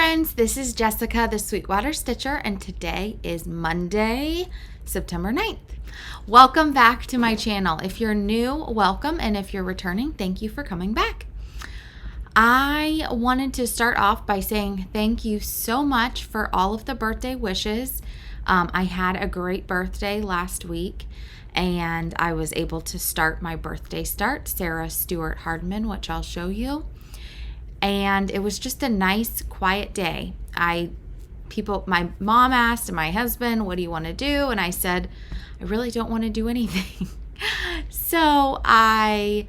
friends, this is Jessica, the Sweetwater Stitcher, and today is Monday, September 9th. Welcome back to my channel. If you're new, welcome, and if you're returning, thank you for coming back. I wanted to start off by saying thank you so much for all of the birthday wishes. I had a great birthday last week, and I was able to start my birthday start, Sarah Stewart Hardman, which I'll show you. And it was just a nice, quiet day. My mom asked my husband, what do you want to do? And I said, I really don't want to do anything. So I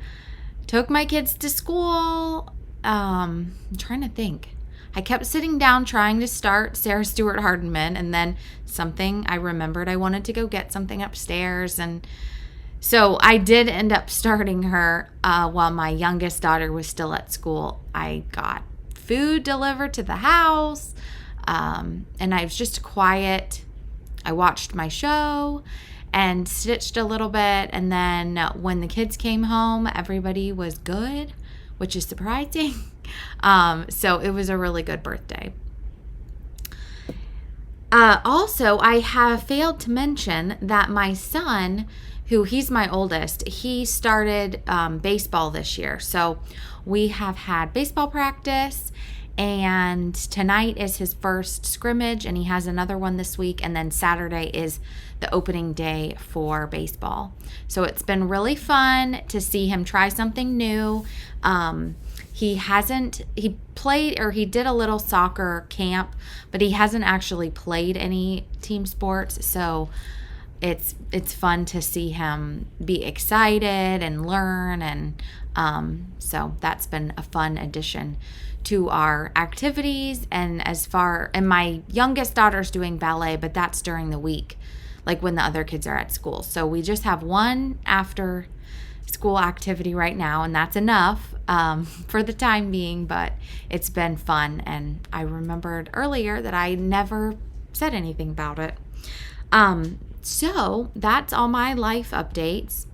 took my kids to school. I'm trying to think. I kept sitting down trying to start Sarah Stewart Hardman, and then I remembered I wanted to go get something upstairs, and so I did end up starting her while my youngest daughter was still at school. I got food delivered to the house, and I was just quiet. I watched my show and stitched a little bit, and then when the kids came home, everybody was good, which is surprising. So it was a really good birthday. Also, I have failed to mention that my son, he's my oldest, he started baseball this year. So we have had baseball practice, and tonight is his first scrimmage, and he has another one this week, and then Saturday is the opening day for baseball. So it's been really fun to see him try something new. He did a little soccer camp, but he hasn't actually played any team sports. So it's fun to see him be excited and learn. And so that's been a fun addition to our activities. And my youngest daughter's doing ballet, but that's during the week, like when the other kids are at school. So we just have one after school activity right now, and that's enough for the time being, but it's been fun. And I remembered earlier that I never said anything about it. So that's all my life updates.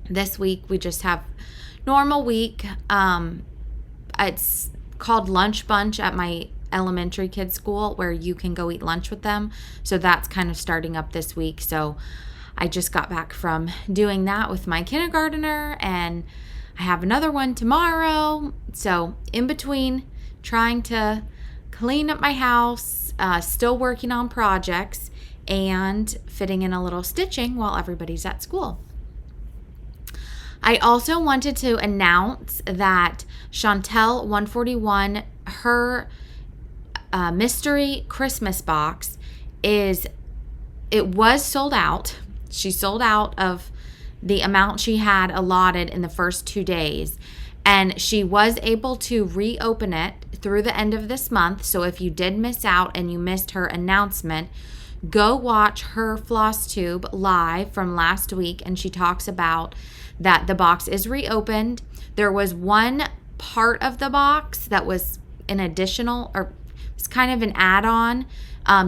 This week we just have normal week. It's called Lunch Bunch at my elementary kids school, where you can go eat lunch with them. So that's kind of starting up this week. So I just got back from doing that with my kindergartner, and I have another one tomorrow. So in between, trying to clean up my house, still working on projects, and fitting in a little stitching while everybody's at school. I also wanted to announce that Chantelle 141, her mystery Christmas box it was sold out. She sold out of the amount she had allotted in the first 2 days, and she was able to reopen it through the end of this month. So if you did miss out and you missed her announcement, go watch her Flosstube live from last week, and she talks about that the box is reopened. There was one part of the box that was an additional, or it's kind of an add-on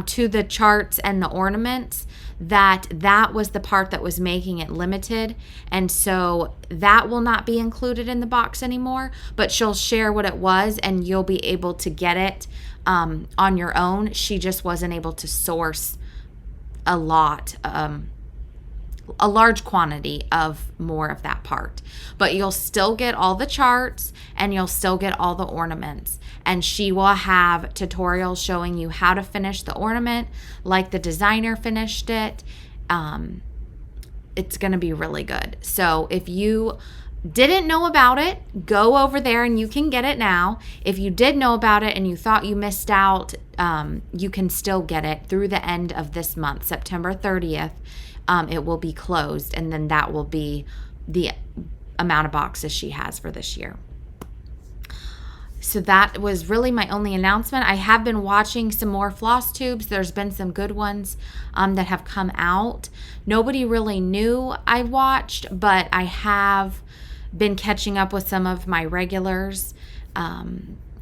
to the charts and the ornaments, that was the part that was making it limited, and so that will not be included in the box anymore, but she'll share what it was and you'll be able to get it on your own. She just wasn't able to source a large quantity of more of that part, but you'll still get all the charts and you'll still get all the ornaments, and she will have tutorials showing you how to finish the ornament like the designer finished it. It's going to be really good. So if you didn't know about it, go over there and you can get it now. If you did know about it and you thought you missed out, you can still get it through the end of this month, September 30th. It will be closed, and then that will be the amount of boxes she has for this year. So that was really my only announcement. I have been watching some more Flosstubes. There's been some good ones that have come out. Nobody really knew I watched, but I have been catching up with some of my regulars.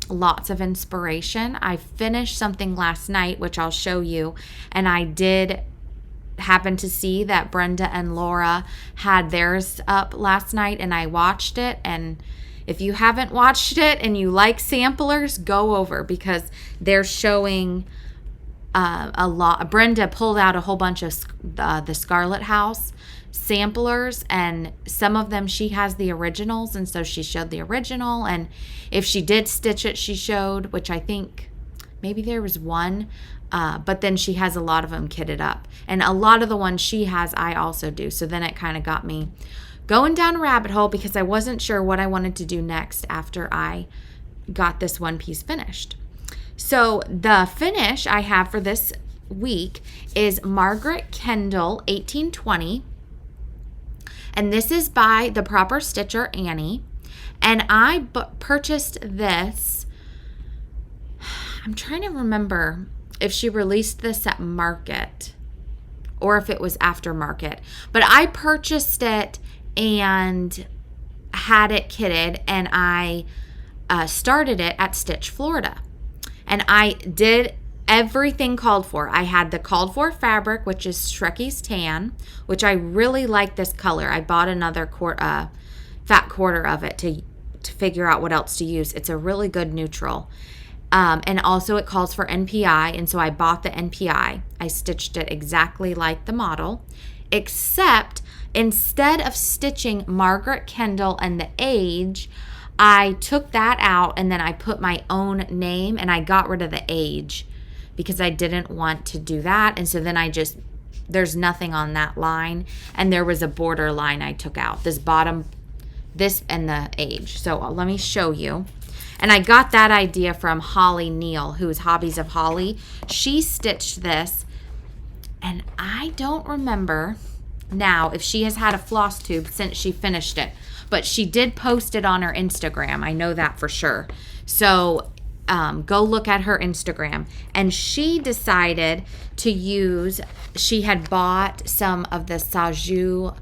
Lots of inspiration. I finished something last night, which I'll show you, and I did happen to see that Brenda and Laura had theirs up last night, and I watched it, and If you haven't watched it and you like samplers, go over because they're showing a lot. Brenda pulled out a whole bunch of the Scarlet House samplers, and some of them she has the originals, and so she showed the original, and if she did stitch it, she showed, which I think maybe there was one, but then she has a lot of them kitted up, and a lot of the ones she has I also do. So then it kind of got me going down a rabbit hole because I wasn't sure what I wanted to do next after I got this one piece finished. So the finish I have for this week is Margaret Kendal 1820. And this is by the Proper Stitcher, Annie. And I purchased this. I'm trying to remember if she released this at Market or if it was after Market. But I purchased it and had it kitted, and I started it at Stitch, Florida. And I did everything called for. I had the called for fabric, which is Shrekie's Tan, which I really like this color. I bought another fat quarter of it to figure out what else to use. It's a really good neutral. And also it calls for NPI, and so I bought the NPI. I stitched it exactly like the model, except instead of stitching Margaret Kendal and the age, I took that out and then I put my own name and I got rid of the age because I didn't want to do that. And so then there's nothing on that line, and there was a border line I took out, this and the age. So let me show you. And I got that idea from Holly Neal, who's Hobbies of Holly. She stitched this, and I don't remember now if she has had a Flosstube since she finished it, but she did post it on her Instagram. I know that for sure. So go look at her Instagram. And she decided to use, she had bought some of the Sajou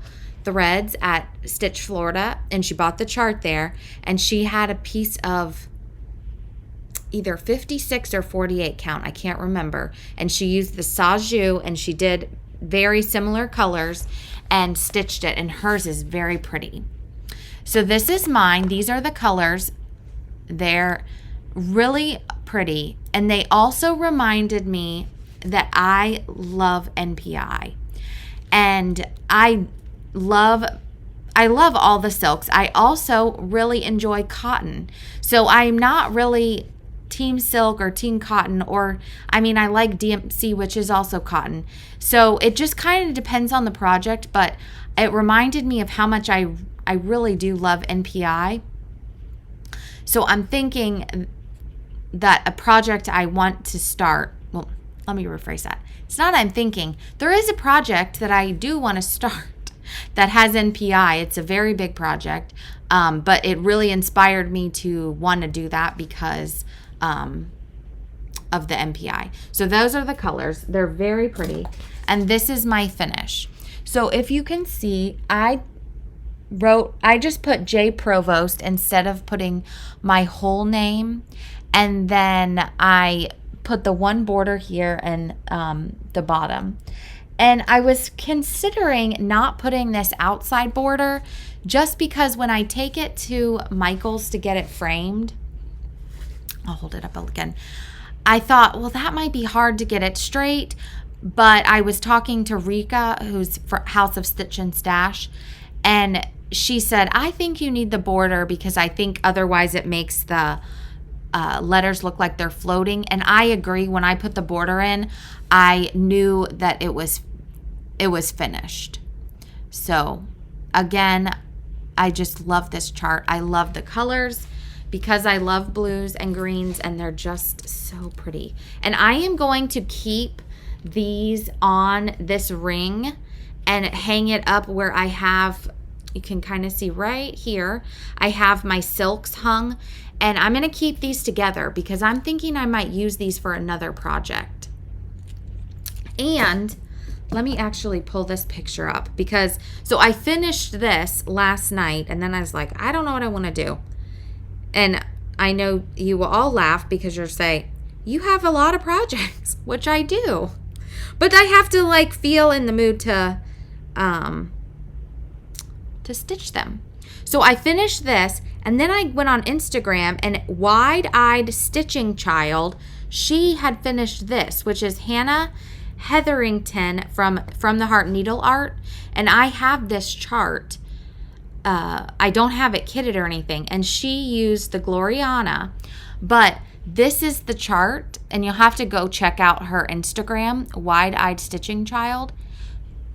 threads at Stitch, Florida, and she bought the chart there, and she had a piece of either 56 or 48 count, I can't remember, and she used the Sajou, and she did very similar colors and stitched it, and hers is very pretty. So this is mine. These are the colors. They're really pretty, and they also reminded me that I love NPI, and I love all the silks. I also really enjoy cotton. So I'm not really team silk or team cotton, or I like DMC, which is also cotton. So it just kind of depends on the project, but it reminded me of how much I really do love NPI. So I'm thinking that a project I want to start, well, let me rephrase that. It's not I'm thinking. There is a project that I do want to start that has NPI. It's a very big project, but it really inspired me to want to do that because of the NPI. So those are the colors. They're very pretty, and this is my finish. So if you can see, I just put J Provost instead of putting my whole name, and then I put the one border here and the bottom. And I was considering not putting this outside border just because when I take it to Michael's to get it framed, I'll hold it up again. I thought, well, that might be hard to get it straight, but I was talking to Rika, who's for House of Stitch and Stash, and she said, I think you need the border because I think otherwise it makes the letters look like they're floating. And I agree. When I put the border in, I knew that it was finished. So again, I just love this chart. I love the colors because I love blues and greens, and they're just so pretty. And I am going to keep these on this ring and hang it up where I have, you can kind of see right here, I have my silks hung, and I'm going to keep these together because I'm thinking I might use these for another project. And let me actually pull this picture up because, so I finished this last night, and then I was like, I don't know what I want to do. And I know you will all laugh because you'll say, you have a lot of projects, which I do. But I have to feel in the mood to stitch them. So I finished this, And then I went on Instagram, and Wide-Eyed Stitching Child, she had finished this, which is Hannah Hetherington from the Heart Needle Art. And I have this chart. I don't have it kitted or anything. And she used the Gloriana. But this is the chart, and you'll have to go check out her Instagram, Wide-Eyed Stitching Child.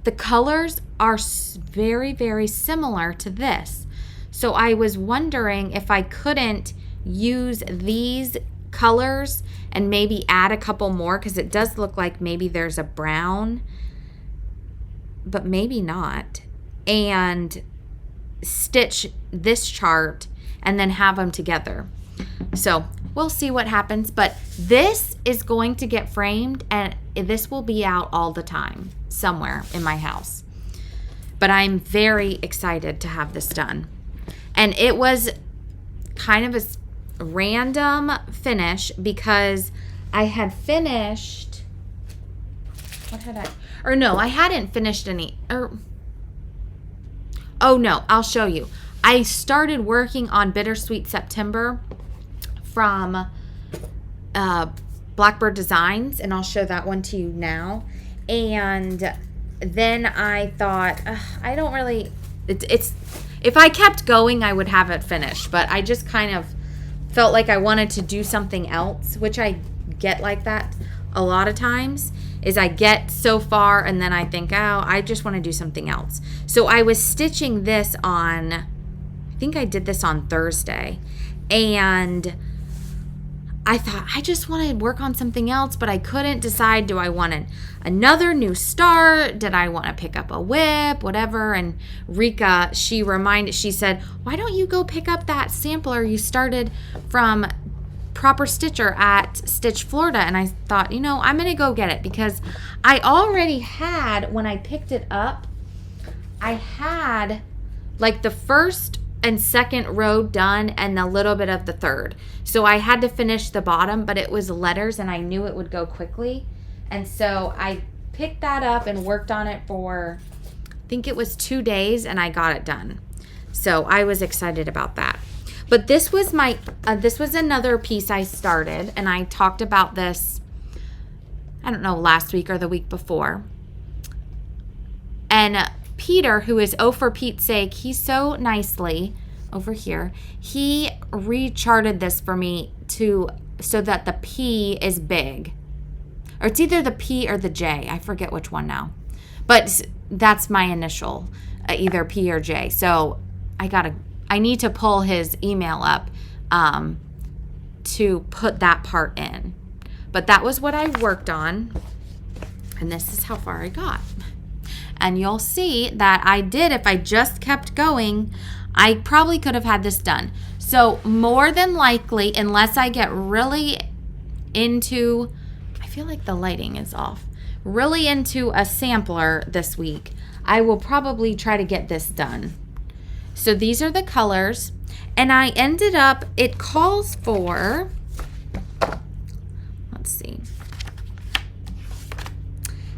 The colors are very, very similar to this. So I was wondering if I couldn't use these colors and maybe add a couple more, because it does look like maybe there's a brown, but maybe not, and stitch this chart and then have them together. So we'll see what happens, but this is going to get framed, and this will be out all the time somewhere in my house. But I'm very excited to have this done. And it was kind of a random finish because I had finished, I hadn't finished any, I'll show you. I started working on Bittersweet September from Blackbird Designs, and I'll show that one to you now. And then I thought, I don't really, it's if I kept going, I would have it finished, but I just kind of felt like I wanted to do something else, which I get like that a lot of times, is I get so far and then I think, I just want to do something else. So I was stitching this on, I think I did this on Thursday, and I thought I just want to work on something else, but I couldn't decide. Do I want another new start? Did I want to pick up a whip? Whatever. And Rika, she said, why don't you go pick up that sampler you started from Proper Stitcher at Stitch Florida? And I thought, I'm going to go get it, because I already had, when I picked it up, I had like the first and second row done and a little bit of the third. So I had to finish the bottom, but it was letters and I knew it would go quickly. And so I picked that up and worked on it for, I think it was 2 days, and I got it done. So I was excited about that. But this was this was another piece I started, and I talked about this, I don't know, last week or the week before. And Peter, who is Oh For Pete's Sake, he so nicely over here, he recharted this for me so that the P is big. Or it's either the P or the J. I forget which one now. But that's my initial, either P or J. So I need to pull his email up to put that part in. But that was what I worked on. And this is how far I got. And you'll see that I did, if I just kept going, I probably could have had this done. So more than likely, unless I get really into, I feel like the lighting is off, really into a sampler this week, I will probably try to get this done. So these are the colors. And I ended up, it calls for, let's see.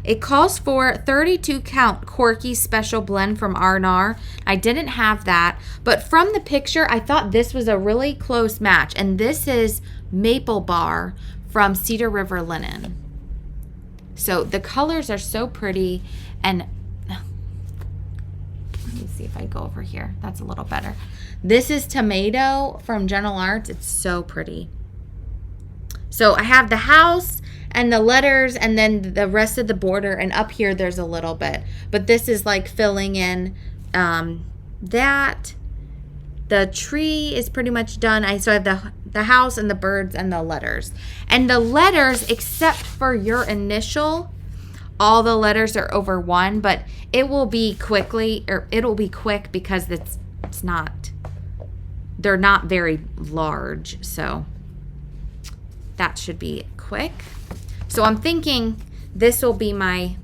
It calls for 32 count Corky Special Blend from R&R. I didn't have that, but from the picture, I thought this was a really close match. And this is Maple Bar from Cedar River Linen. So the colors are so pretty. And let me see if I go over here. That's a little better. This is Tomato from Gentle Arts. It's so pretty. So I have the house and the letters and then the rest of the border, and up here there's a little bit. But this is like filling in that. The tree is pretty much done. So I have the house and the birds and the letters. And the letters, except for your initial, all the letters are over 1, but it will be it'll be quick because they're not very large. So that should be quick. So I'm thinking this will be my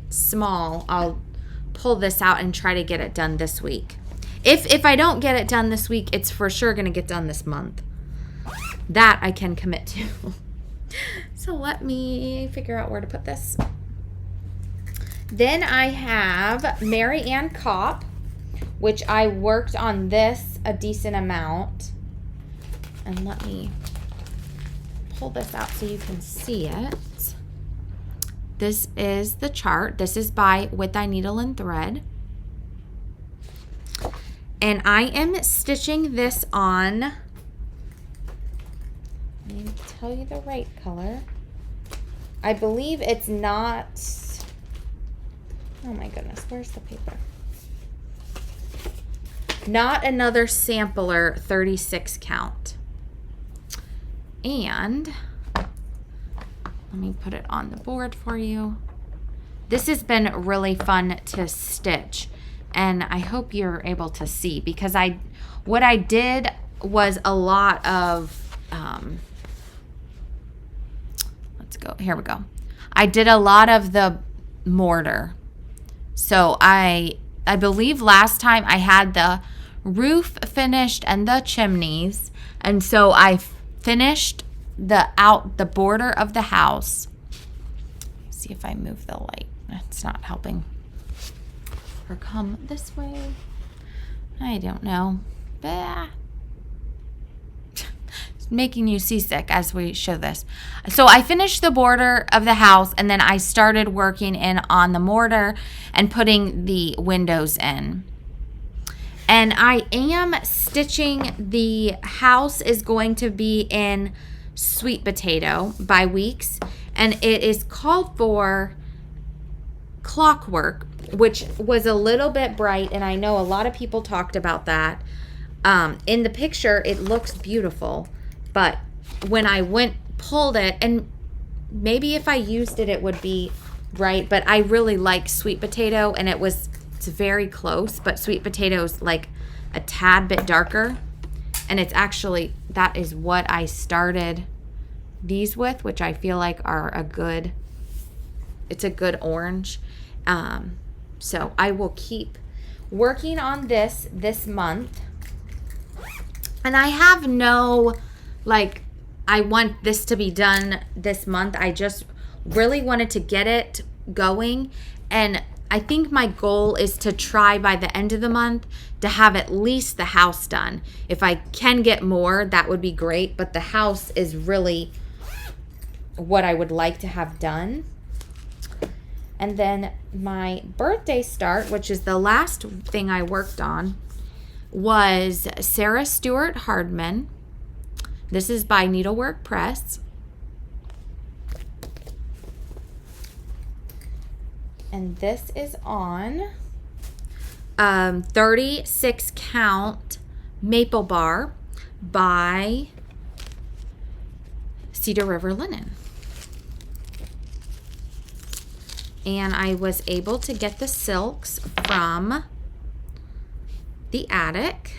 small. I'll pull this out and try to get it done this week. If I don't get it done this week, it's for sure going to get done this month. That I can commit to. So let me figure out where to put this. Then I have Maryanne Cop, which I worked on this a decent amount. And let me pull this out so you can see it. This is the chart. This is by With Thy Needle and Thread. And I am stitching this on, let me tell you the right color. I believe it's not, oh my goodness, where's the paper? Not another sampler 36 count. And let me put it on the board for you. This has been really fun to stitch, and I hope you're able to see, because what I did was a lot of, let's go, here we go. I did a lot of the mortar. So I believe last time I had the roof finished and the chimneys, and so I finished the border of the house. See if I move the light. It's not helping her come this way. I don't know. Bah. It's making you seasick as we show this. So I finished the border of the house, and then I started working in on the mortar and putting the windows in. And I am stitching, the house is going to be in Sweet Potato by weeks, and it is called for Clockwork, which was a little bit bright, and I know a lot of people talked about that. In the picture, it looks beautiful, but when I pulled it, and maybe if I used it, it would be bright, but I really like Sweet Potato, and it's very close, but Sweet Potato's like a tad bit darker, and it's actually, that is what I started these with, which I feel like are it's a good orange. So I will keep working on this month, and I have no, like, I want this to be done this month. I just really wanted to get it going, and I think my goal is to try by the end of the month to have at least the house done. If I can get more, that would be great, but the house is really what I would like to have done. And then my birthday start, which is the last thing I worked on, was Sarah Stewart Hardman. This is by Needlework Press. And this is on 36 count Maple Bar by Cedar River Linen. And I was able to get the silks from the attic.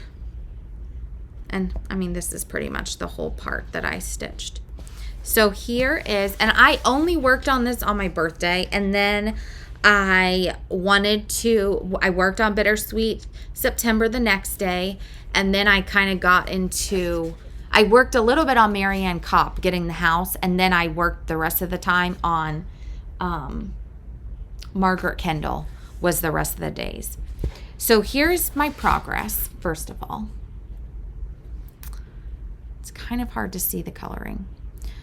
And I mean, this is pretty much the whole part that I stitched. So here is, and I only worked on this on my birthday, and then I worked on Bittersweet September the next day, and then I kind of got into, I worked a little bit on Maryanne Cop, getting the house, and then I worked the rest of the time on Margaret Kendal was the rest of the days. So here's my progress, first of all. It's kind of hard to see the coloring.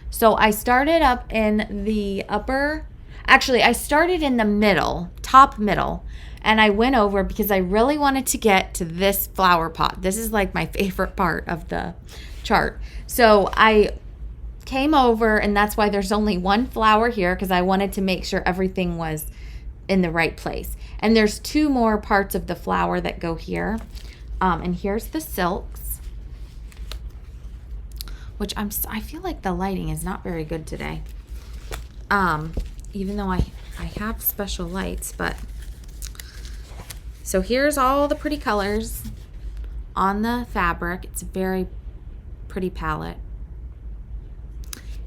So I started up in the I started in the middle, top middle, and I went over because I really wanted to get to this flower pot. This is like my favorite part of the chart. So I came over, and that's why there's only one flower here, because I wanted to make sure everything was in the right place. And there's two more parts of the flower that go here. And here's the silks, which I feel like the lighting is not very good today. Even though I have special lights, but so here's all the pretty colors on the fabric. It's a very pretty palette.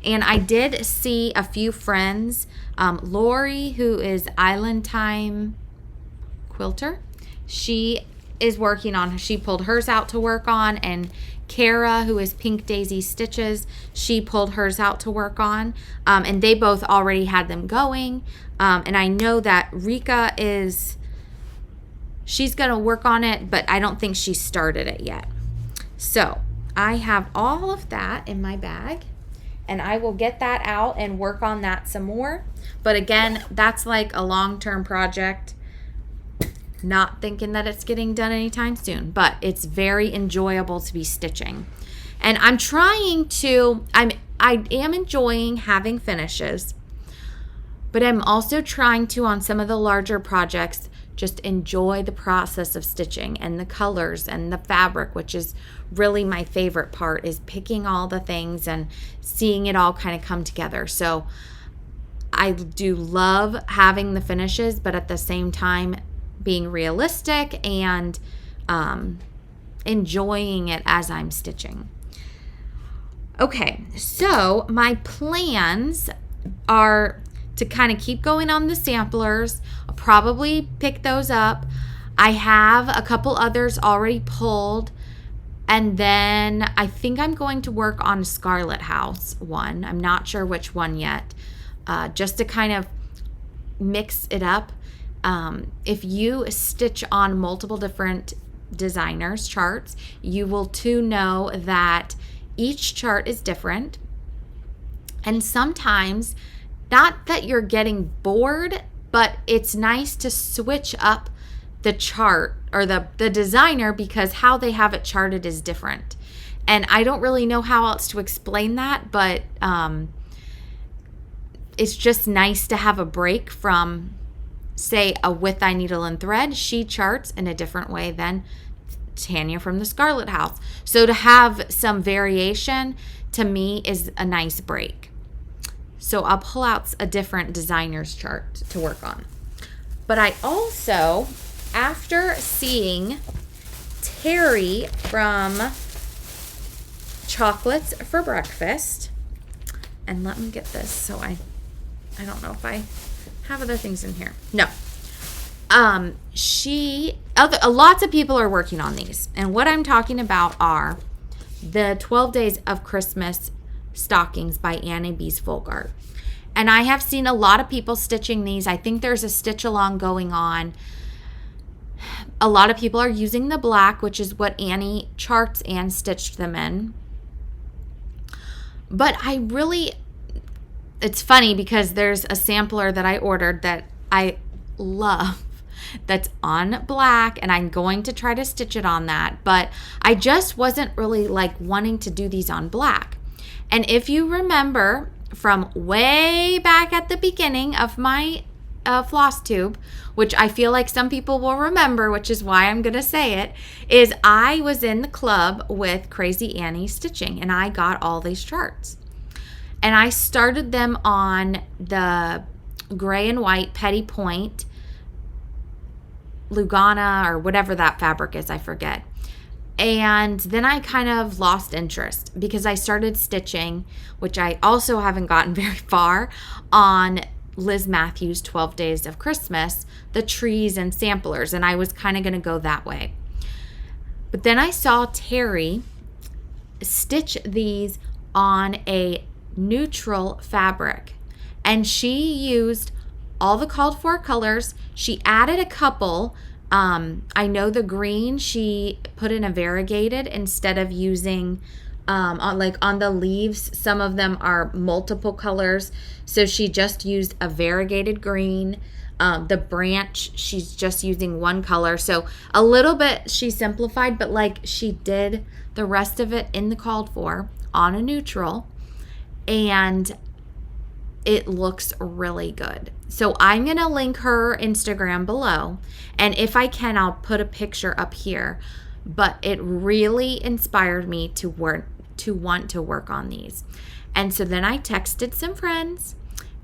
And I did see a few friends, Lori, who is Island Time Quilter. She is working on, she pulled hers out to work on, and Kara, who is Pink Daisy Stitches, she pulled hers out to work on, and they both already had them going. And I know that Rika she's going to work on it, but I don't think she started it yet. So I have all of that in my bag, and I will get that out and work on that some more. But again, that's like a long-term project. Not thinking that it's getting done anytime soon, but it's very enjoyable to be stitching. And I am enjoying having finishes, but I'm also trying to, on some of the larger projects, just enjoy the process of stitching and the colors and the fabric, which is really my favorite part, is picking all the things and seeing it all kind of come together. So I do love having the finishes, but at the same time being realistic and enjoying it as I'm stitching. Okay, so my plans are to kind of keep going on the samplers. I'll probably pick those up. I have a couple others already pulled. And then I think I'm going to work on Scarlet House one. I'm not sure which one yet. Just to kind of mix it up. If you stitch on multiple different designers' charts, you will too know that each chart is different. And sometimes, not that you're getting bored, but it's nice to switch up the chart or the designer, because how they have it charted is different. And I don't really know how else to explain that, but it's just nice to have a break from, say, a With Thy Needle and Thread. She charts in a different way than Tanya from the Scarlet House. So to have some variation, to me, is a nice break. So I'll pull out a different designer's chart to work on. But I also, after seeing Terri from Chocolates for Breakfast, and let me get this so I don't know if I have other things in here. No. Lots of people are working on these. And what I'm talking about are the 12 Days of Christmas Stockings by Annie Beez Folgart. And I have seen a lot of people stitching these. I think there's a stitch along going on. A lot of people are using the black, which is what Annie charts and stitched them in. But it's funny because there's a sampler that I ordered that I love that's on black, and I'm going to try to stitch it on that. But I just wasn't really like wanting to do these on black. And if you remember from way back at the beginning of my Flosstube, which I feel like some people will remember, which is why I'm going to say it, is I was in the club with Crazy Annie Stitching, and I got all these charts. And I started them on the gray and white Petty Point Lugana, or whatever that fabric is, I forget. And then I kind of lost interest because I started stitching, which I also haven't gotten very far, on Liz Matthews' 12 Days of Christmas, the trees and samplers, and I was kind of going to go that way. But then I saw Terri stitch these on a neutral fabric, and she used all the called for colors. She added a couple. I know the green she put in a variegated instead of using on the leaves. Some of them are multiple colors, so she just used a variegated green. The branch, she's just using one color, so a little bit she simplified, but like she did the rest of it in the called for on a neutral, and it looks really good. So I'm going to link her Instagram below, and if I can, I'll put a picture up here. But it really inspired me to want to work on these. And so then I texted some friends,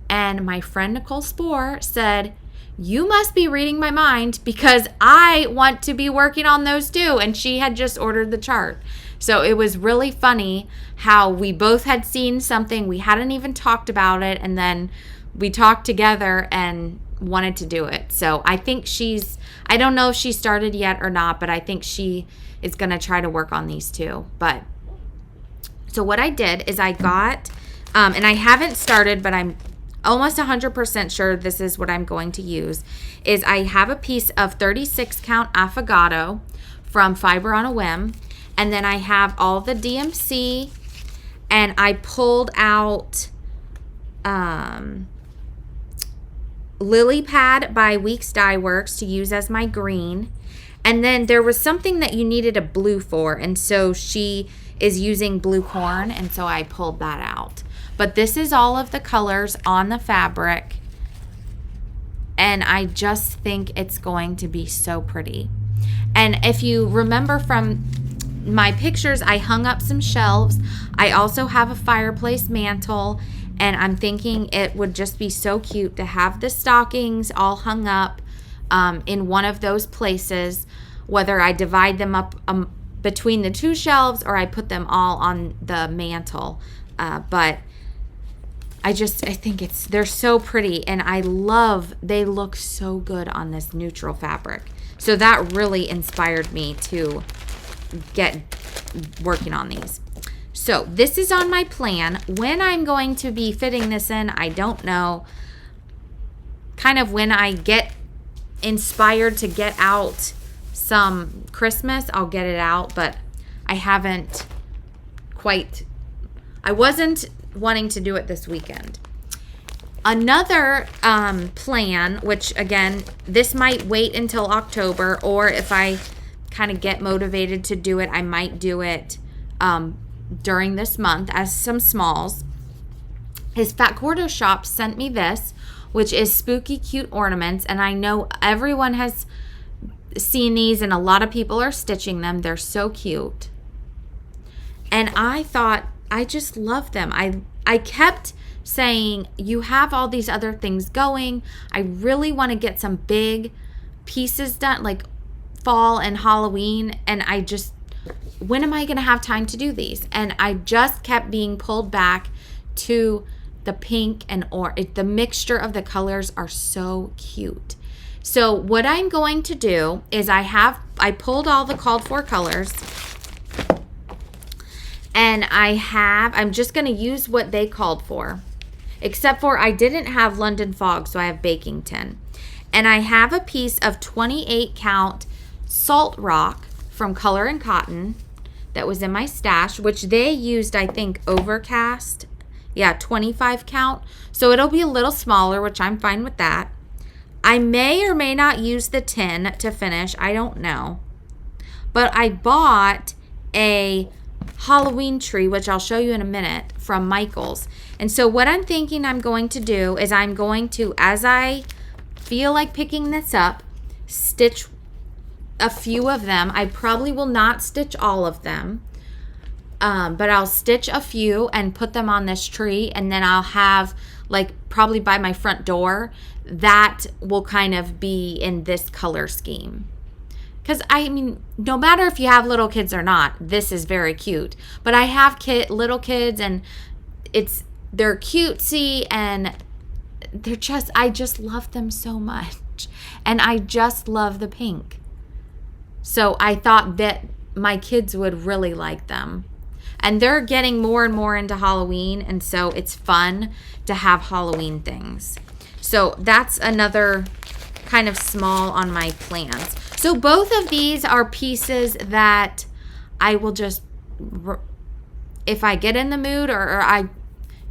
and my friend Nicole Spohr said, "You must be reading my mind because I want to be working on those too." And she had just ordered the chart. So it was really funny how we both had seen something. We hadn't even talked about it, and then we talked together and wanted to do it. So I think I don't know if she started yet or not, but I think she is going to try to work on these too. But so what I did is I got, and I haven't started, but I'm almost 100% sure this is what I'm going to use, is I have a piece of 36 count Affogato from Fiber on a Whim. And then I have all the DMC, and I pulled out Lily Pad by Weeks Dye Works to use as my green. And then there was something that you needed a blue for, and so she is using blue corn, and so I pulled that out. But this is all of the colors on the fabric, and I just think it's going to be so pretty. And if you remember from my pictures, I hung up some shelves. I also have a fireplace mantle, and I'm thinking it would just be so cute to have the stockings all hung up in one of those places, whether I divide them up between the two shelves or I put them all on the mantle. But I think they're so pretty, and they look so good on this neutral fabric. So that really inspired me to get working on these. So this is on my plan. When I'm going to be fitting this in, I don't know. Kind of when I get inspired to get out some Christmas, I'll get it out, but I haven't I wasn't wanting to do it this weekend. Another plan, which again, this might wait until October, or if I kind of get motivated to do it, I might do it during this month as some smalls. His Fat Quarto shop sent me this, which is Spooky Cute Ornaments, and I know everyone has seen these and a lot of people are stitching them. They're so cute. And I thought, I just love them. I kept saying, you have all these other things going. I really want to get some big pieces done, like fall and Halloween, and when am I going to have time to do these? And I just kept being pulled back to the pink and the mixture of the colors are so cute. So what I'm going to do is I pulled all the called for colors, and I'm just going to use what they called for, except for I didn't have London Fog, so I have Baking Tin. And I have a piece of 28 count Salt Rock from Color and Cotton that was in my stash, which they used, I think, Overcast. Yeah, 25 count. So it'll be a little smaller, which I'm fine with that. I may or may not use the tin to finish. I don't know. But I bought a Halloween tree, which I'll show you in a minute, from Michael's. And so what I'm thinking I'm going to do is I'm going to, as I feel like picking this up, stitch a few of them. I probably will not stitch all of them, but I'll stitch a few and put them on this tree, and then I'll have, like, probably by my front door, that will kind of be in this color scheme. Because, I mean, no matter if you have little kids or not, this is very cute. But I have little kids, and they're cutesy, and I just love them so much. And I just love the pink. So I thought that my kids would really like them. And they're getting more and more into Halloween, and so it's fun to have Halloween things. So that's another kind of small on my plans. So both of these are pieces that I will just, if I get in the mood, or I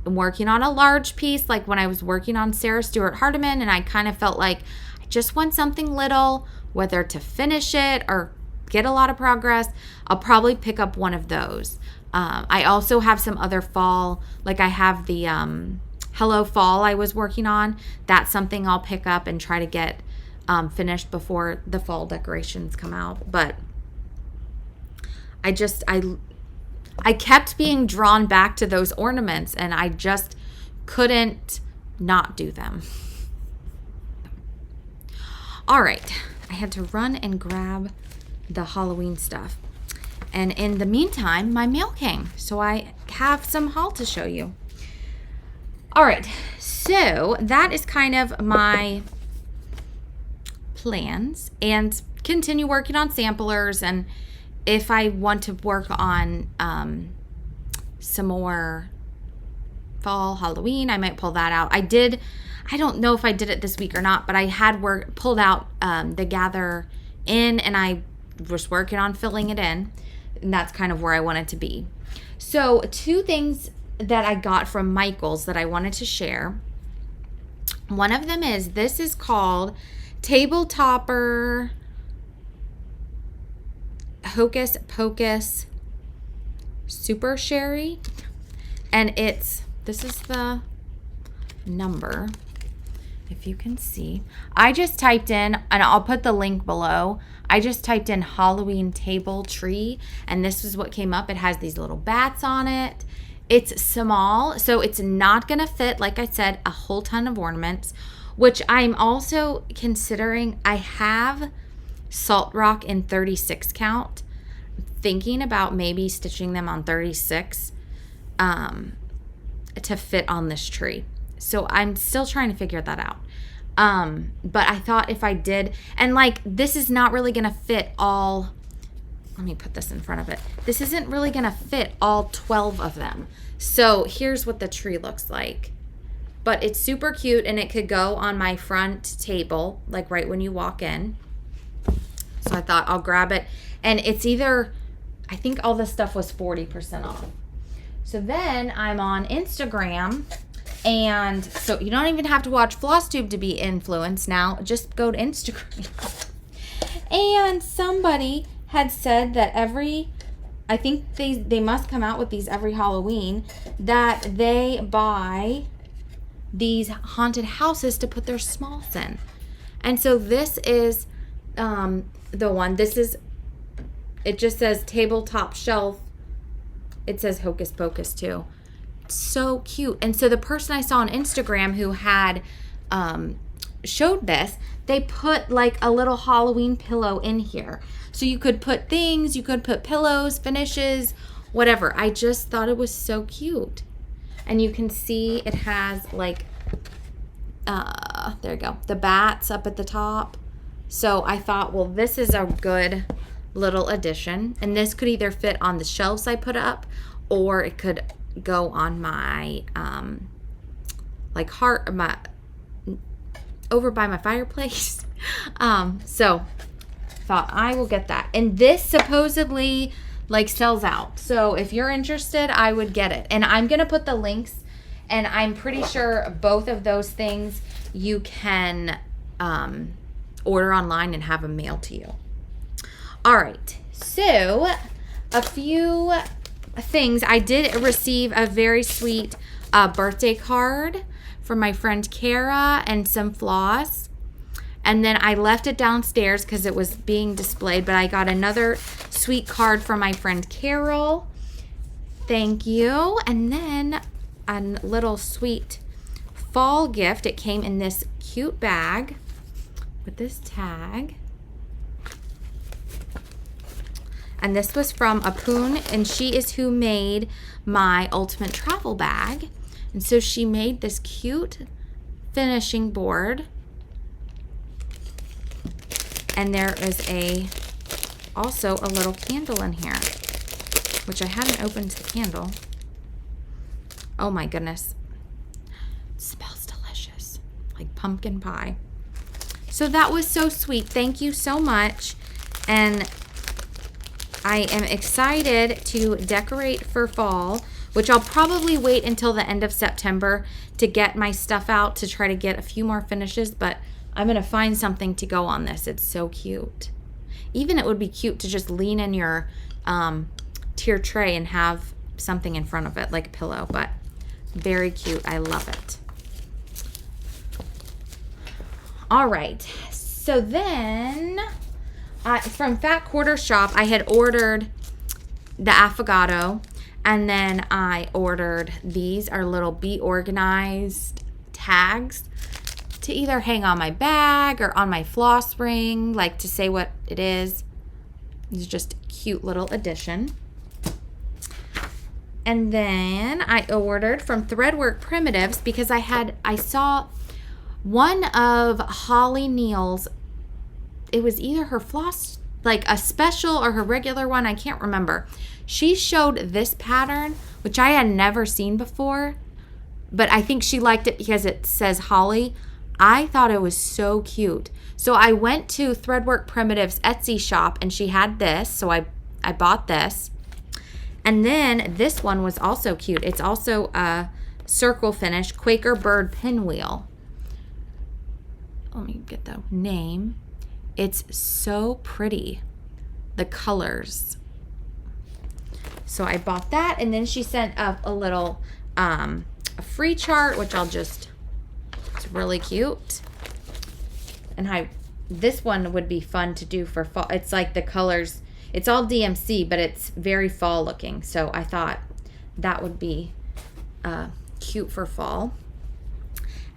am working on a large piece, like when I was working on Sarah Stewart Hardman, and I kind of felt like I just want something little, whether to finish it or get a lot of progress, I'll probably pick up one of those. I also have some other fall, like I have the Hello Fall I was working on. That's something I'll pick up and try to get finished before the fall decorations come out. But I kept being drawn back to those ornaments, and I just couldn't not do them. All right, I had to run and grab the Halloween stuff. And in the meantime, my mail came, so I have some haul to show you. All right, so that is kind of my plans, and continue working on samplers, and if I want to work on some more fall Halloween, I might pull that out. I don't know if I did it this week or not, but I had pulled out the Gather In, and I was working on filling it in. And that's kind of where I want it to be. So 2 things that I got from Michael's that I wanted to share. One of them is, this is called Table Topper Hocus Pocus Super Sherry. And this is the number, if you can see. I just typed in, and I'll put the link below, I just typed in Halloween table tree, and this is what came up. It has these little bats on it. It's small, so it's not going to fit, like I said, a whole ton of ornaments, which I'm also considering. I have Salt Rock in 36 count. Thinking about maybe stitching them on 36 to fit on this tree. So I'm still trying to figure that out. But I thought if I did, and like, this is not really going to fit all, let me put this in front of it. This isn't really going to fit all 12 of them. So here's what the tree looks like. But it's super cute, and it could go on my front table, like right when you walk in. So I thought I'll grab it. And it's either, I think all this stuff was 40% off. So then I'm on Instagram. And so you don't even have to watch Flosstube to be influenced now. Just go to Instagram. And somebody had said that I think they must come out with these every Halloween, that they buy these haunted houses to put their smalls in. And so this is the one. It just says tabletop shelf. It says Hocus Pocus too. So cute. And so the person I saw on Instagram who had showed this, they put like a little Halloween pillow in here. So you could put things, you could put pillows, finishes, whatever. I just thought it was so cute. And you can see it has like, there you go, the bats up at the top. So I thought, well, this is a good little addition. And this could either fit on the shelves I put up, or it could go on my over by my fireplace. So thought I will get that. And this supposedly like sells out. So if you're interested, I would get it. And I'm gonna put the links, and I'm pretty sure both of those things you can order online and have them mailed to you. All right, so a few things. I did receive a very sweet birthday card from my friend Kara and some floss. And then I left it downstairs because it was being displayed, but I got another sweet card from my friend Carol. Thank you. And then a little sweet fall gift. It came in this cute bag with this tag. And this was from Apoon, and she is who made my ultimate travel bag. And so she made this cute finishing board. And there is also a little candle in here, which I haven't opened the candle. Oh my goodness. It smells delicious, like pumpkin pie. So that was so sweet. Thank you so much. And I am excited to decorate for fall, which I'll probably wait until the end of September to get my stuff out to try to get a few more finishes, but I'm going to find something to go on this. It's so cute. Even it would be cute to just lean in your tier tray and have something in front of it, like a pillow, but very cute. I love it. All right. So then from Fat Quarter Shop, I had ordered the affogato, and then I ordered these are little Be Organized tags to either hang on my bag or on my floss ring, like to say what it is. It's just a cute little addition. And then I ordered from Threadwork Primitives because I saw one of Holly Neal's, it was either her floss, like a special or her regular one, I can't remember. She showed this pattern, which I had never seen before, but I think she liked it because it says Holly. I thought it was so cute. So I went to Threadwork Primitives Etsy shop, and she had this, so I I bought this. And then this one was also cute. It's also a circle finish Quaker Bird pinwheel. Let me get the name. It's so pretty. The colors. So I bought that, and then she sent a little a free chart, which it's really cute. And this one would be fun to do for fall. It's like the colors, it's all DMC, but it's very fall looking. So I thought that would be cute for fall.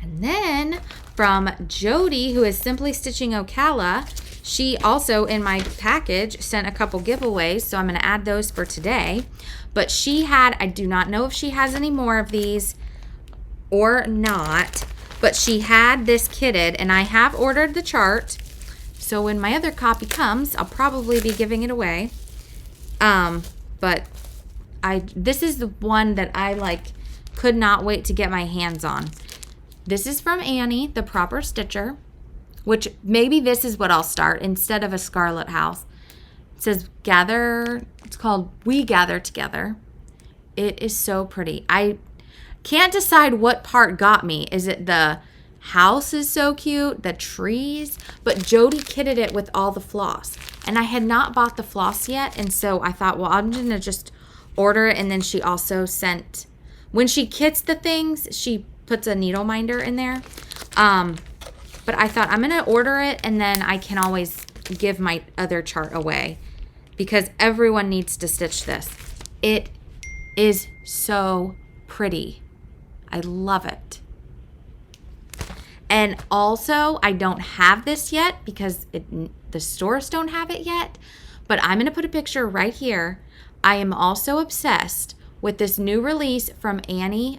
And then from Jody, who is Simply Stitching Ocala, she also in my package sent a couple giveaways. So I'm going to add those for today. But she had, I do not know if she has any more of these or not, but she had this kitted, and I have ordered the chart. So when my other copy comes, I'll probably be giving it away. But this is the one that I could not wait to get my hands on. This is from Annie, the Proper Stitcher, which maybe this is what I'll start instead of a Scarlet House. It says it's called We Gather Together. It is so pretty. I can't decide what part got me. Is it the house is so cute, the trees? But Jody kitted it with all the floss. And I had not bought the floss yet. And so I thought, well, I'm going to just order it. And then she also sent, when she kits the things, she puts a needle minder in there. But I thought I'm going to order it, and then I can always give my other chart away because everyone needs to stitch this. It is so pretty. I love it. And also, I don't have this yet because the stores don't have it yet, but I'm going to put a picture right here. I am also obsessed with this new release from Annie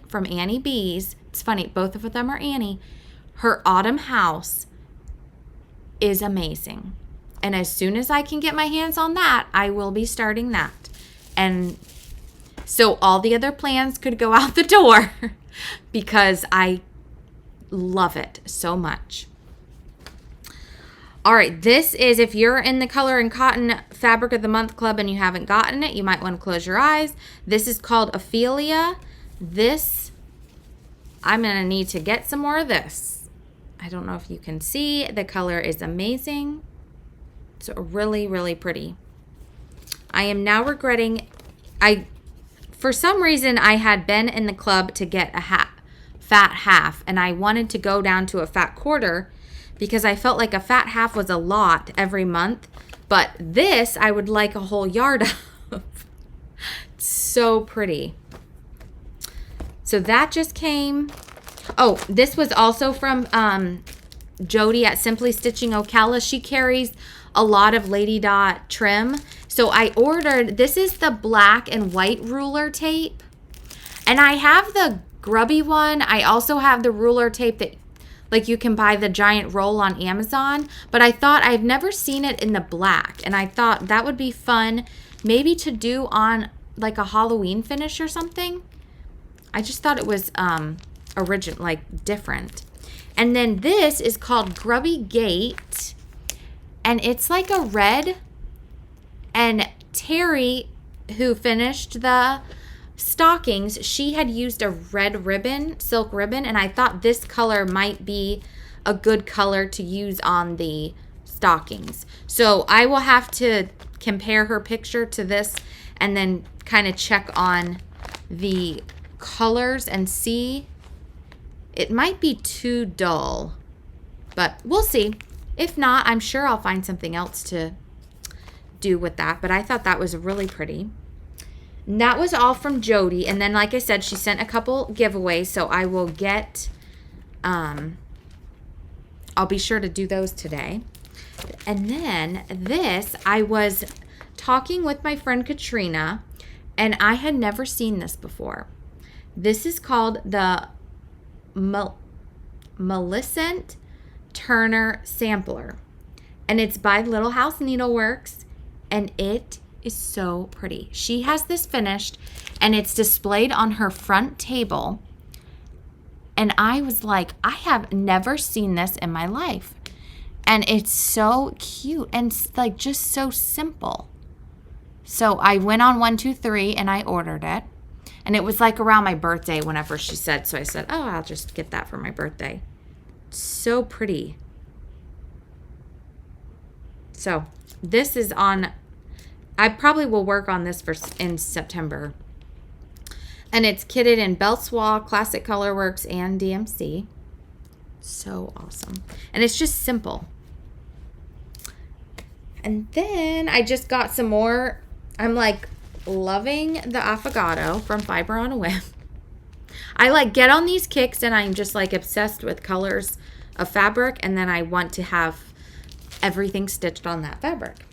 Beez. It's funny, both of them are Annie. Her Autumn House is amazing. And as soon as I can get my hands on that, I will be starting that. And so all the other plans could go out the door because I love it so much. All right, this is, if you're in the Color and Cotton Fabric of the Month Club and you haven't gotten it, you might want to close your eyes. This is called Ophelia. This, I'm going to need to get some more of this. I don't know if you can see. The color is amazing. It's really, really pretty. I am now regretting, for some reason, I had been in the club to get a fat half, and I wanted to go down to a fat quarter because I felt like a fat half was a lot every month. But this, I would like a whole yard of. It's so pretty. So that just came. Oh, this was also from Jody at Simply Stitching Ocala. She carries a lot of Lady Dot trim. So I ordered, this is the black and white ruler tape. And I have the grubby one. I also have the ruler tape that you can buy the giant roll on Amazon. But I thought, I've never seen it in the black. And I thought that would be fun maybe to do on a Halloween finish or something. I just thought it was original, different. And then this is called Grubby Gate. And it's like a red. And Terri, who finished the stockings, she had used a red ribbon, silk ribbon, and I thought this color might be a good color to use on the stockings. So I will have to compare her picture to this and then kind of check on the colors and see. It might be too dull, but we'll see. If not, I'm sure I'll find something else to do with that. But I thought that was really pretty. And that was all from Jody. And then, like I said, she sent a couple giveaways, so I will get, I'll be sure to do those today. And then this, I was talking with my friend Katrina, and I had never seen this before. This is called the Millicent Turner Sampler. And it's by Little House Needleworks. And it is so pretty. She has this finished, and it's displayed on her front table. And I was like, I have never seen this in my life. And it's so cute and just so simple. So I went on 123 and I ordered it. And it was like around my birthday whenever she said. So I said, oh, I'll just get that for my birthday. So pretty. So this is on, I probably will work on this in September. And it's kitted in Belsois, Classic Colorworks, and DMC. So awesome. And it's just simple. And then I just got some more. I'm like loving the Affogato from Fiber on a Whim. I like get on these kicks and I'm just like obsessed with colors of fabric. And then I want to have everything stitched on that fabric.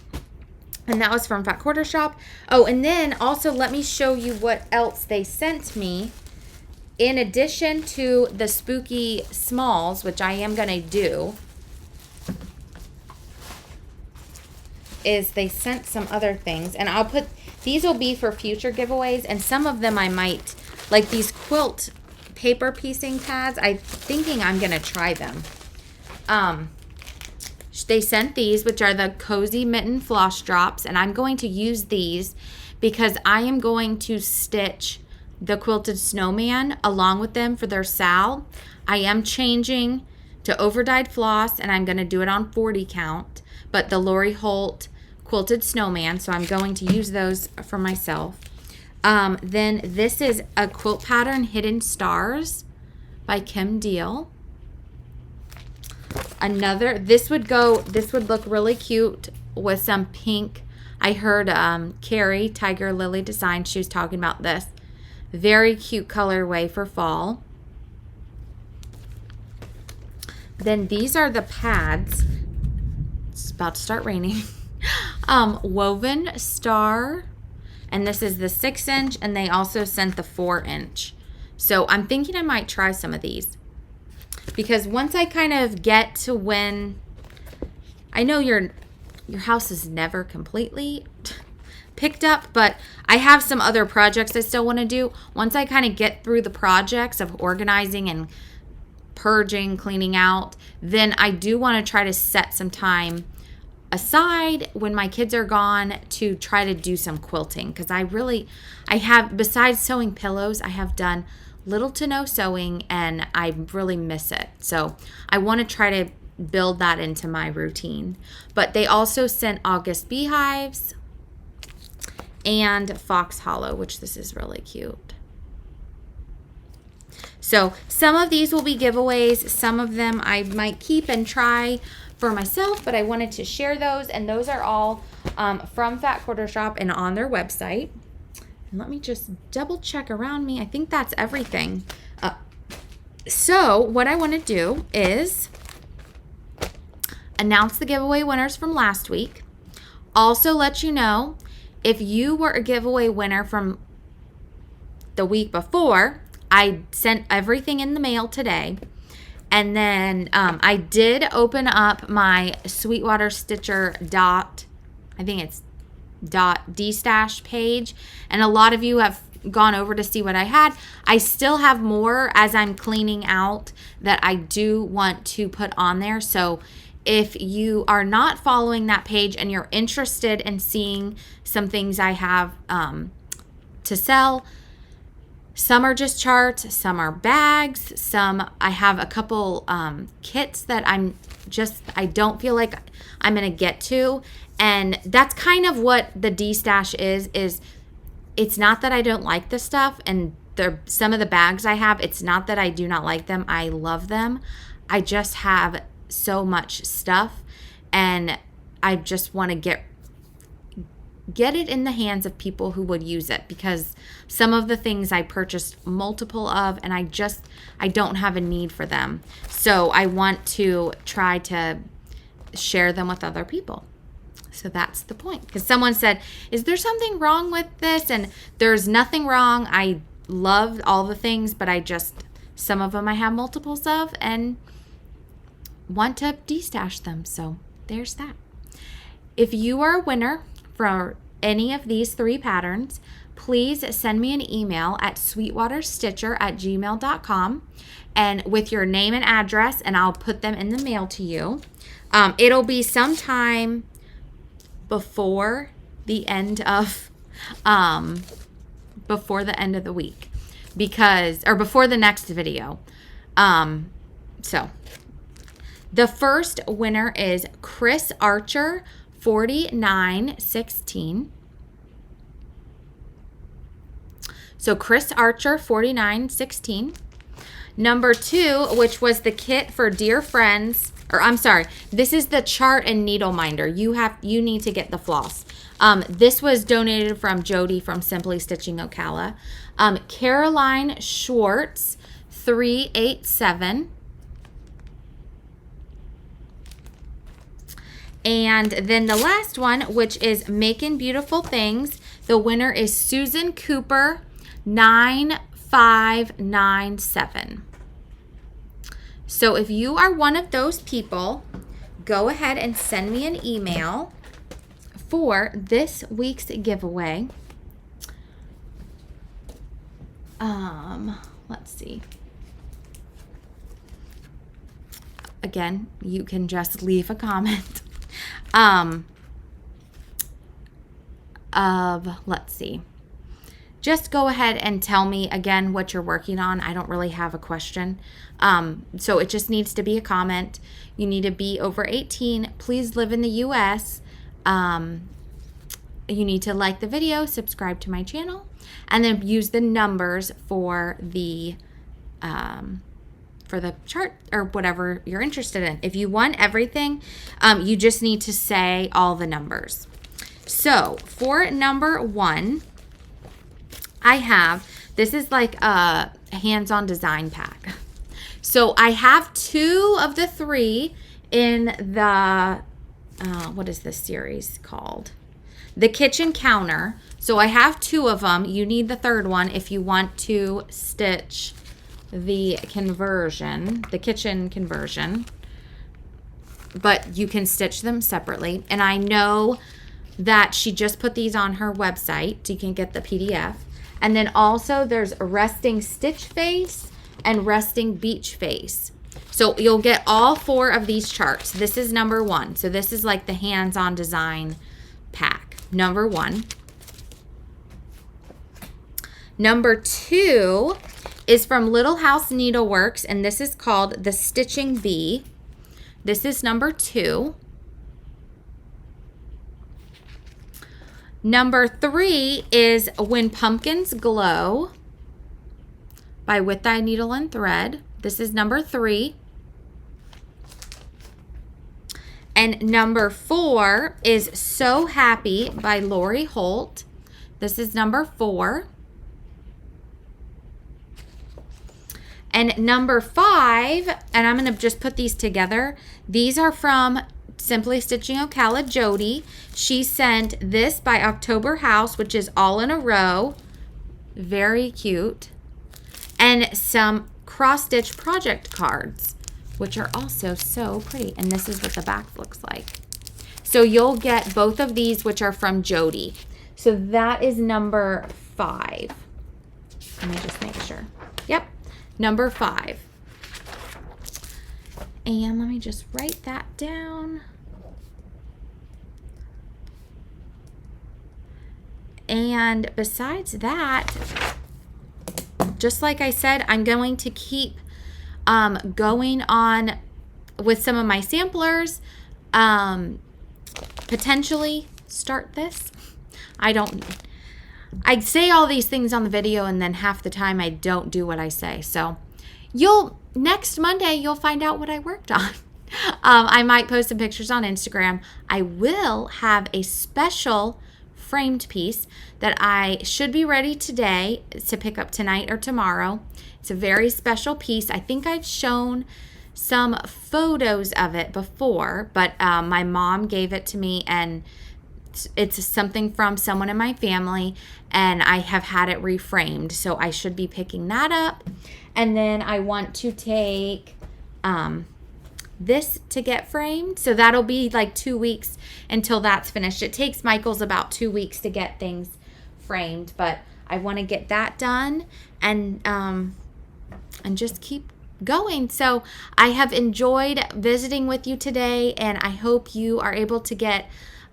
And that was from Fat Quarter Shop. Oh, and then also let me show you what else they sent me. In addition to the spooky smalls, which I am going to do, is they sent some other things. And I'll put, these will be for future giveaways. And some of them I might, like these quilt paper piecing pads, I'm thinking I'm going to try them. They sent these, which are the Cozy Mitten Floss Drops. And I'm going to use these because I am going to stitch the Quilted Snowman along with them for their sal. I am changing to over-dyed floss, and I'm going to do it on 40 count. But the Lori Holt Quilted Snowman, so I'm going to use those for myself. Then this is a quilt pattern, Hidden Stars by Kim Deal. Another, this would look really cute with some pink. I heard Carrie, Tiger Lily Design, she was talking about this. Very cute colorway for fall. Then these are the pads. It's about to start raining. Woven Star. And this is the 6-inch. And they also sent the 4-inch. So I'm thinking I might try some of these. Because once I kind of get to when... I know your house is never completely picked up, but I have some other projects I still want to do. Once I kind of get through the projects of organizing and purging, cleaning out, then I do want to try to set some time aside when my kids are gone to try to do some quilting, because I have, besides sewing pillows, I have done little to no sewing and I really miss it. So I want to try to build that into my routine. But they also sent August Beehives and Fox Hollow, which this is really cute. So some of these will be giveaways. Some of them I might keep and try for myself, but I wanted to share those. And those are all from Fat Quarter Shop and on their website. And let me just double check around me. I think that's everything. So what I want to do is announce the giveaway winners from last week. Also let you know if you were a giveaway winner from the week before, I sent everything in the mail today. And then I did open up my Sweetwater Stitcher Destash page. And a lot of you have gone over to see what I had. I still have more as I'm cleaning out that I do want to put on there. So if you are not following that page and you're interested in seeing some things I have to sell, some are just charts, some are bags, some I have a couple kits that I don't feel like I'm going to get to. And that's kind of what the D-Stash is it's not that I don't like the stuff, and some of the bags I have, it's not that I do not like them. I love them. I just have so much stuff, and I just want to get it in the hands of people who would use it, because some of the things I purchased multiple of, and I don't have a need for them. So I want to try to share them with other people. So that's the point. Because someone said, is there something wrong with this? And there's nothing wrong. I love all the things, but some of them I have multiples of and want to de-stash them. So there's that. If you are a winner for any of these 3 patterns, please send me an email at sweetwaterstitcher@gmail.com and with your name and address, and I'll put them in the mail to you. It'll be sometime before the end of, before the end of the week, or before the next video. So the first winner is Chris Archer, 4916. So Chris Archer, 4916. Number 2, which was the kit for Dear Friends, or I'm sorry, this is the chart and needle minder. You need to get the floss. This was donated from Jody from Simply Stitching Ocala. Caroline Schwartz, 387. And then the last one, which is Making Beautiful Things. The winner is Susan Cooper, 9597. So if you are one of those people, go ahead and send me an email for this week's giveaway. Let's see. Again, you can just leave a comment. Let's see. Just go ahead and tell me again what you're working on. I don't really have a question. So it just needs to be a comment. You need to be over 18. Please live in the U.S. You need to like the video, subscribe to my channel, and then use the numbers for the chart or whatever you're interested in. If you want everything, you just need to say all the numbers. So for number 1, this is like a hands-on design pack. So I have 2 of the 3 in the, what is this series called? The kitchen counter. So I have 2 of them. You need the third one if you want to stitch the conversion, the kitchen conversion. But you can stitch them separately. And I know that she just put these on her website. So you can get the PDF. And then also there's a resting stitch face and resting beach face. So you'll get all 4 of these charts. This is number 1. So this is like the hands-on design pack. Number 1. Number 2 is from Little House Needleworks, and this is called the Stitching Bee. This is number 2. Number 3 is When Pumpkins Glow by With Thy Needle and Thread. This is number 3. And number 4 is So Happy by Lori Holt. This is number 4. And number 5, and I'm going to just put these together. These are from Simply Stitching Ocala, Jody. She sent this by October House, which is all in a row. Very cute. And some cross-stitch project cards, which are also so pretty. And this is what the back looks like. So you'll get both of these, which are from Jody. So that is number 5. Let me just make sure. Yep, number 5. And let me just write that down. And besides that, just like I said, I'm going to keep going on with some of my samplers. Potentially start this. I say all these things on the video and then half the time I don't do what I say. So next Monday, you'll find out what I worked on. I might post some pictures on Instagram. I will have a special framed piece that I should be ready today to pick up tonight or tomorrow. It's a very special piece. I think I've shown some photos of it before, but my mom gave it to me, and it's something from someone in my family, and I have had it reframed, so I should be picking that up. And then I want to take this to get framed, so that'll be like 2 weeks until that's finished. It takes Michael's about 2 weeks to get things framed, but I want to get that done and just keep going. So I have enjoyed visiting with you today, and I hope you are able to get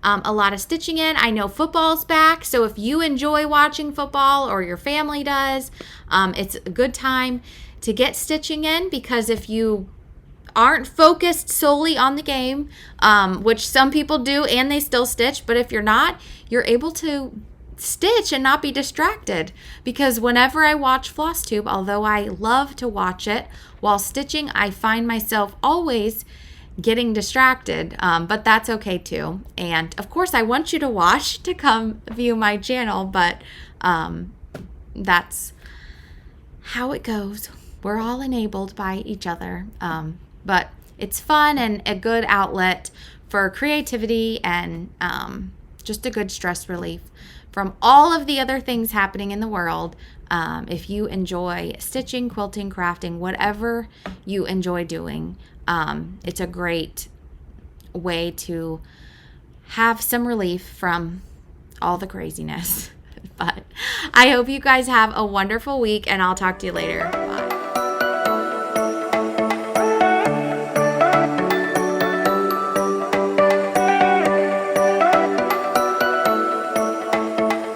a lot of stitching in. I know football's back, so if you enjoy watching football or your family does, it's a good time to get stitching in, because if you aren't focused solely on the game, which some people do and they still stitch, but if you're not, you're able to stitch and not be distracted. Because whenever I watch Flosstube, although I love to watch it while stitching, I find myself always getting distracted, but that's okay too. And of course I want you to watch to come view my channel, but that's how it goes. We're all enabled by each other, but it's fun and a good outlet for creativity and just a good stress relief from all of the other things happening in the world. If you enjoy stitching, quilting, crafting, whatever you enjoy doing, it's a great way to have some relief from all the craziness. But I hope you guys have a wonderful week, and I'll talk to you later.